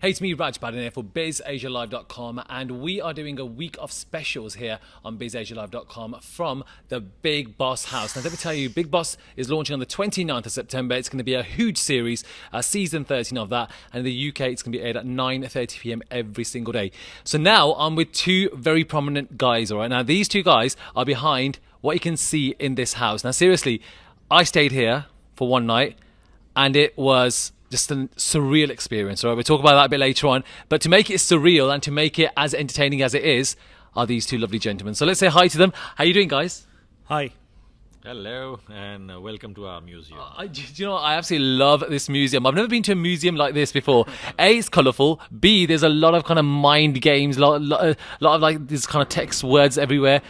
Hey, it's me, Raj Baddhan here for BizAsiaLive.com, and we are doing a week of specials here on BizAsiaLive.com from the Bigg Boss house. Now, let me tell you, Bigg Boss is launching on the 29th of September. It's going to be a huge series, season 13 of that, and in the UK, it's going to be aired at 9:30 p.m. every single day. So now I'm with two very prominent guys, all right? Now, these two guys are behind what you can see in this house. Now, seriously, I stayed here for one night, and it was just a surreal experience. All right, we'll talk about that a bit later on. But to make it surreal and to make it as entertaining as it is, are these two lovely gentlemen. So let's say hi to them. How you doing, guys? Hi. Hello and welcome to our museum. Do you know, I absolutely love this museum. I've never been to a museum like this before. A, it's colourful. B, there's a lot of kind of mind games, a lot of like these kind of text words everywhere.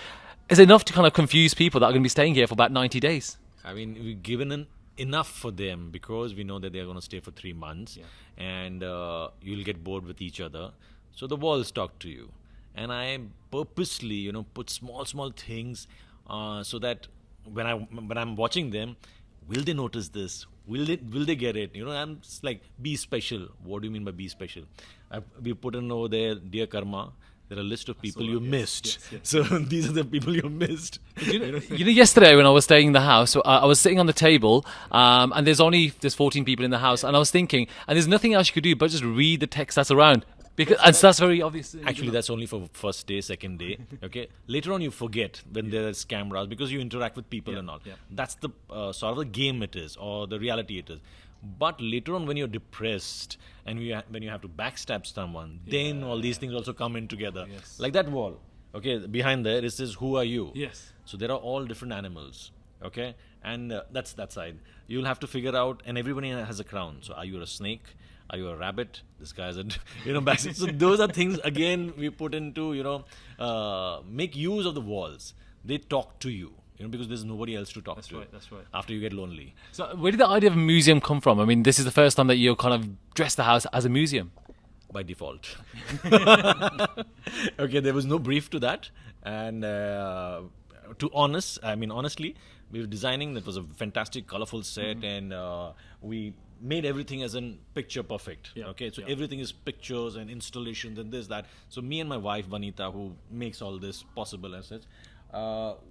It's enough to kind of confuse people that are going to be staying here for about 90 days. I mean, we've given enough for them because we know that they're going to stay for 3 months, and you'll get bored with each other. So the walls talk to you, and I purposely, put small things so that when I'm watching them, will they notice this? Will they get it? I'm just like, be special. What do you mean by be special? We put in over there, dear Karma. There are a list of people you missed. Yes. So these are the people you missed. Yesterday when I was staying in the house, I was sitting on the table, and there's 14 people in the house, and I was thinking, and there's nothing else you could do but just read the text that's around. And so that's very obvious. Actually, that's only for first day, second day. Okay. Later on, you forget when there's cameras because you interact with people and all. Yeah. That's the sort of the game it is, or the reality it is. But later on, when you're depressed and when you have to backstab someone, then all these things also come in together. Yes. Like that wall. Okay. Behind there, it says, "Who are you?" Yes. So there are all different animals. Okay. And that's that side. You'll have to figure out, and everybody has a crown. So are you a snake? Are you a rabbit? This guy's a, back. So those are things, again, we put into, make use of the walls. They talk to you, because there's nobody else to talk to. That's right. After you get lonely. So where did the idea of a museum come from? I mean, this is the first time that you kind of dressed the house as a museum. By default. Okay, there was no brief to that. And honestly, we were designing. That was a fantastic, colorful set, and we made everything as in picture perfect. Okay, so everything is pictures and installations and this, that. So me and my wife Vanita, who makes all this possible as such,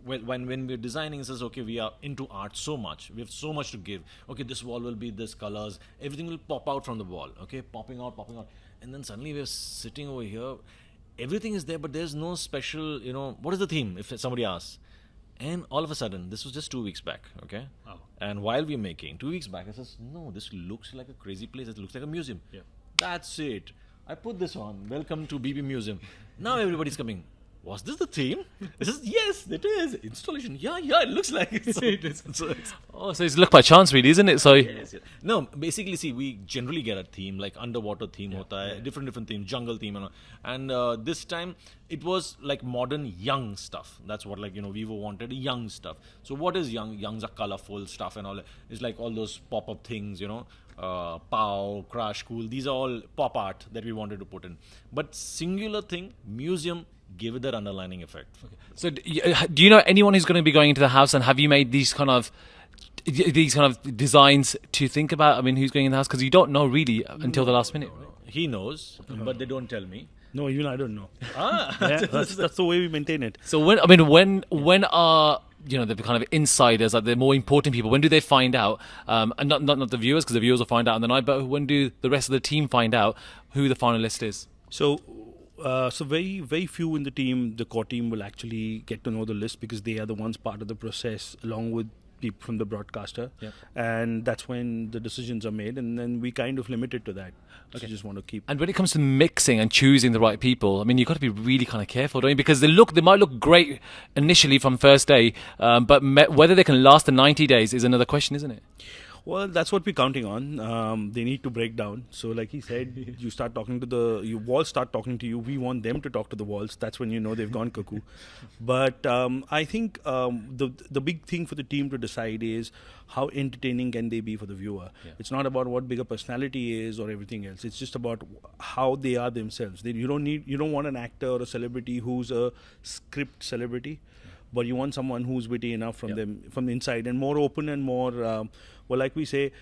when we're designing, it says, okay, we are into art so much, we have so much to give. Okay, this wall will be this colors, everything will pop out from the wall. Okay, popping out, and then suddenly we're sitting over here, everything is there, but there's no special, what is the theme, if somebody asks. And all of a sudden, this was just 2 weeks back, okay? Oh. And while we're making, 2 weeks back, I says, no, this looks like a crazy place. It looks like a museum. Yeah. That's it. I put this on. Welcome to BB Museum. Now everybody's coming. Was this the theme? This is, yes, it is. Installation. Yeah, it looks like it. So it is. So it's luck by chance, really, isn't it? So yes. No, basically, see, we generally get a theme, like underwater theme, different themes, jungle theme, and this time it was like modern young stuff. That's what, Vivo wanted, young stuff. So what is young? Youngs are colorful stuff and all. It's like all those pop-up things, Pow, Crash, Cool. These are all pop art that we wanted to put in. But singular thing, museum, give it that underlining effect. Okay. So do you know anyone who's going to be going into the house, and have you made these kind of designs to think about? I mean, who's going in the house? Because you don't know really until the last minute. Right? He knows, but they don't tell me. No, even I don't know. That's the way we maintain it. So when are the kind of insiders, like the more important people, when do they find out? And not the viewers, because the viewers will find out on the night, but when do the rest of the team find out who the finalist is? So very, very few in the team, the core team, will actually get to know the list because they are the ones part of the process along with people from the broadcaster. Yep. And that's when the decisions are made, and then we kind of limit it to that. Okay. So you just want to keep. And when it comes to mixing and choosing the right people, I mean, you've got to be really kind of careful, don't you? Because they might look great initially from first day, but whether they can last the 90 days is another question, isn't it? Well, that's what we're counting on. They need to break down. So like he said, you start talking to your walls start talking to you. We want them to talk to the walls. That's when you know they've gone cuckoo. But I think the big thing for the team to decide is how entertaining can they be for the viewer. Yeah. It's not about what bigger personality is or everything else. It's just about how they are themselves. You don't want an actor or a celebrity who's a script celebrity. But you want someone who's witty enough from them, from the inside, and more open and more, like we say,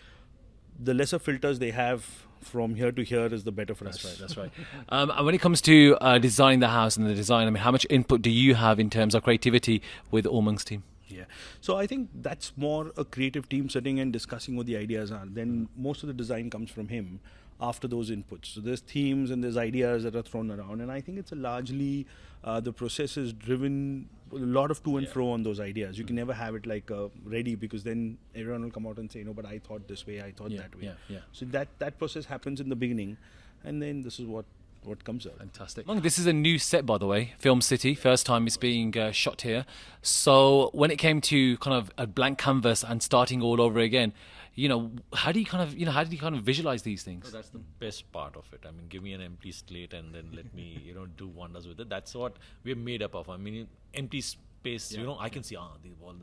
the lesser filters they have, from here to here is the better for us. That's right. And when it comes to designing the house and the design, I mean, how much input do you have in terms of creativity with Omung's team? Yeah. So I think that's more a creative team sitting and discussing what the ideas are. Then most of the design comes from him after those inputs. So there's themes and there's ideas that are thrown around. And I think it's a largely, the process is driven a lot of to and fro on those ideas. You can never have it like ready, because then everyone will come out and say, no, but I thought this way, I thought that way. So that process happens in the beginning. And then this is what comes out. Fantastic. This is a new set, by the way, Film City. First time it's being shot here. So when it came to kind of a blank canvas and starting all over again, how do you kind of visualize these things? That's the best part of it. I mean, give me an empty slate and then let me, do wonders with it. That's what we're made up of. I mean, empty space, I can see, the wall,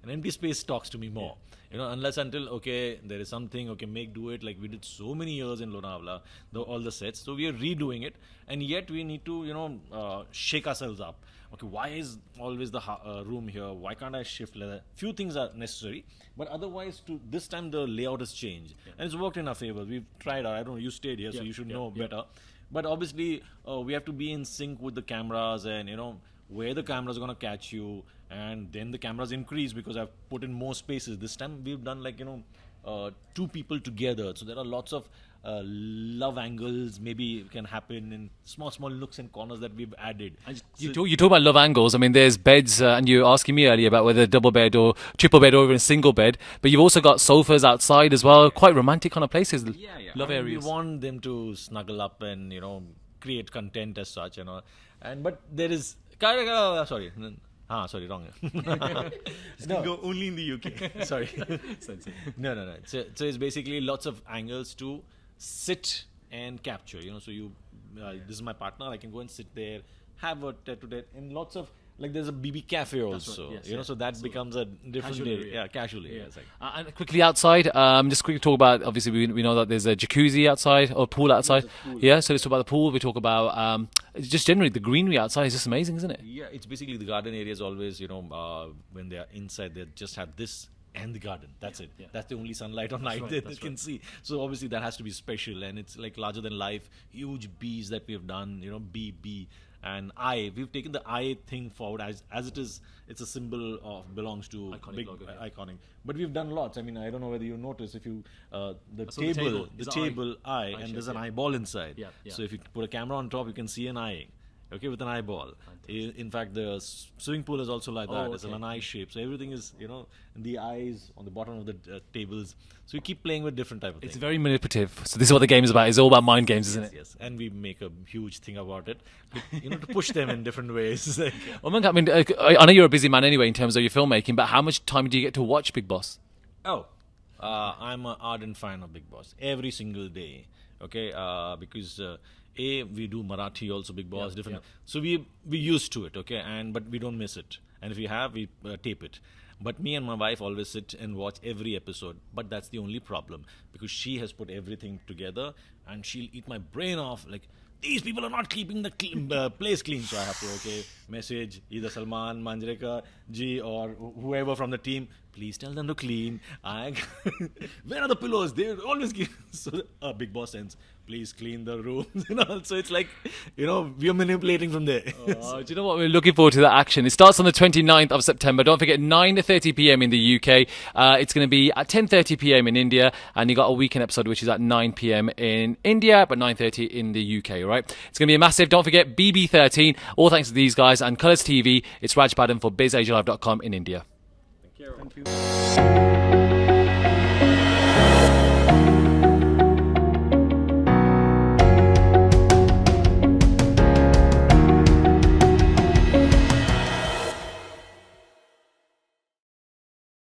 an empty space talks to me more. Unless until, okay, there is something, okay, do it. Like we did so many years in Lonavala, all the sets. So we are redoing it. And yet we need to, shake ourselves up. Okay, why is always the room here? Why can't I shift leather? Few things are necessary, but otherwise, this time the layout has changed, and it's worked in our favor. We've tried out. I don't know. You stayed here, so you should know better. But obviously, we have to be in sync with the cameras, and where the cameras are going to catch you, and then the cameras increase because I've put in more spaces. This time we've done like two people together, so there are lots of love angles maybe can happen in small nooks and corners that we've added. You talk about love angles. I mean, there's beds, and you were asking me earlier about whether double bed or triple bed or even a single bed, but you've also got sofas outside as well, quite romantic kind of places. Love areas. We want them to snuggle up and create content as such, but there is sorry, wrong. Go only in the UK. Sorry. No. So it's basically lots of angles to sit and capture. So this is my partner. I can go and sit there, have a tete-a-tete, and lots of there's a BB cafe also. So that becomes a different casual area. Yeah, casual area. And quickly outside, just quickly talk about, obviously we know that there's a jacuzzi outside or pool outside. Yeah, so let's talk about the pool. We talk about just generally the greenery outside is just amazing, isn't it? Yeah, it's basically the garden area is always, when they are inside, they just have this and the garden. That's it. Yeah. That's the only sunlight on night that they can see. So obviously that has to be special, and it's like larger than life. Huge bees that we have done, bee. And we've taken the eye thing forward as it is. It's a symbol of belongs to iconic. But we've done lots. I mean, I don't know whether you notice if you the table eye, and there's an eyeball inside. Yeah. So if you put a camera on top, you can see an eye. Okay, with an eyeball. In fact, the swimming pool is also like that. It's an eye shape. So everything is, the eyes on the bottom of the tables. So we keep playing with different type of things. It's very manipulative. So this is what the game is about. It's all about mind games, isn't it? Yes. And we make a huge thing about it, to push them in different ways. I mean, I know you're a busy man anyway in terms of your filmmaking, but how much time do you get to watch Bigg Boss? I'm an ardent fan of Bigg Boss every single day. Okay, because we do Marathi also, Bigg Boss, different. So we used to it, okay, but we don't miss it. And if we have, we tape it. But me and my wife always sit and watch every episode. But that's the only problem, because she has put everything together, and she'll eat my brain off. Like, these people are not keeping the place clean. So I have to, message either Salman, Manjrekar ji, or whoever from the team. Please tell them to clean. Where are the pillows? They always give. So Bigg Boss sends, please clean the rooms. So it's like, we are manipulating from there. Do you know what? We're looking forward to that action. It starts on the 29th of September. Don't forget, 9:30 p.m. in the UK. It's going to be at 10:30 p.m. in India. And you got a weekend episode, which is at 9 p.m. in India, but 9:30 in the UK, right? It's going to be a massive. Don't forget, BB13. All thanks to these guys and Colours TV. It's Raj Baddhan for BizAsiaLive.com in India. Thank you.